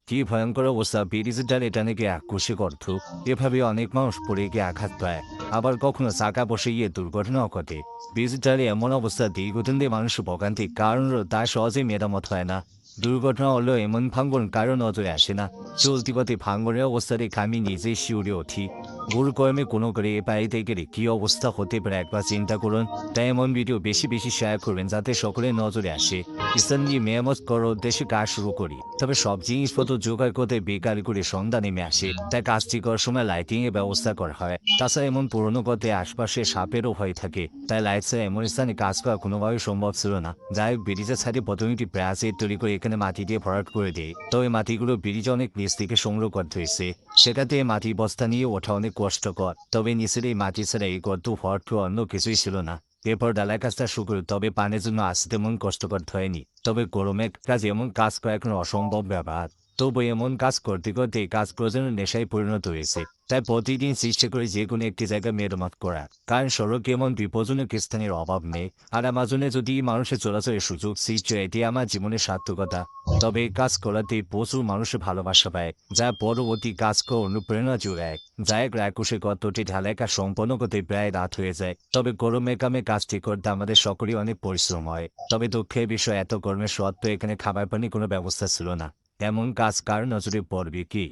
কি ভয়ঙ্কর অবস্থা! ব্রিজের ডালে টানে গিয়ে এককোষে গর্ত। এভাবে অনেক মানুষ পড়ে গিয়ে আঘাত পায়। আবার কখনো চাকা বসে গিয়ে দুর্ঘটনাও ঘটে। ব্রিজের ডালে এমন অবস্থা দীর্ঘদিন দিয়ে মানুষের ভোগান্তি কারণ তা সহজেই মেরামত হয় না। দুর্ঘটনা হলেও এমন ভাঙ্গন কারো নজরে আসে না। চলতি পথে ভাঙ্গনের অবস্থা দেখে আমি নিজেই শিউরে উঠি। ভুল কর্মে কোনো করে এ বাড়িতে গেলে কী অবস্থা হতে পারে একবার চিন্তা করুন। তাই এমন ভিডিও বেশি বেশি শেয়ার করবেন যাতে সকলের নজরে আসে। স্থান নিয়ে মেরামত করার উদ্দেশ্যে কাজ শুরু করি। তবে সব জিনিসপত্র জোগাড় করতে বেকার করে সন্ধ্যা নেমে আসে। তাই কাজটি করার সময় লাইটিং এর ব্যবস্থা করা হয়। তাছাড়া এমন পুরনো পথে আশপাশে সাপেরও ভয় থাকে। তাই লাইট ছাড়া এমন স্থানে কাজ করা কোনোভাবেই সম্ভব ছিল না। যাই হোক, ব্রিজের ছাদে প্রথমে একটি ব্রাসের তৈরি করে এখানে মাটি দিয়ে ভরাট করে দেয়। তবে মাটিগুলো ব্রিজে অনেক নিচ থেকে সংগ্রহ করতে হয়েছে। সেখান থেকে মাটির বস্তা নিয়ে ওঠা অনেক কষ্টকর। তবে নিচের এই মাটি ছাড়া এই গর্ত ভরাট করা অন্য কিছুই ছিল না। এরপর ডালার কাজটা শুরু করি, তবে পানের জন্য আসতে তেমন কষ্টকর হয়নি। তবে গরমের কাজ এমন কাজ করা এখন অসম্ভব ব্যাপার। তবু এমন কাজ করতে করতে এই কাজ প্রয়োজনের নেশায় পরিণত হয়েছে। তাই প্রতিদিন চেষ্টা করি যে কোনো একটি জায়গায় মেরামত করা, কারণ সড়কে এমন বিপজ্জনক স্থানের অভাব নেই। আর আমাজনে যদি মানুষের চলাচলের সুযোগ সৃষ্টি হয়, এটি আমার জীবনের সার্থকতা। তবে এই কাজ করাতে প্রচুর মানুষের ভালোবাসা পায়, যা পরবর্তী কাজ করে অনুপ্রেরণা যোগায়। যাই হোক, রায়কুশে গর্তটি ঢালাই কাজ সম্পন্ন করতে প্রায় রাত হয়ে যায়। তবে গরমে কামে কাজটি করতে আমাদের সকলেই অনেক পরিশ্রম হয়। তবে দুঃখের বিষয়, এত গরমের সত্ত্বেও এখানে খাবার পানি কোনো ব্যবস্থা ছিল না। এমন কাজ কার নজরে পড়বে কি?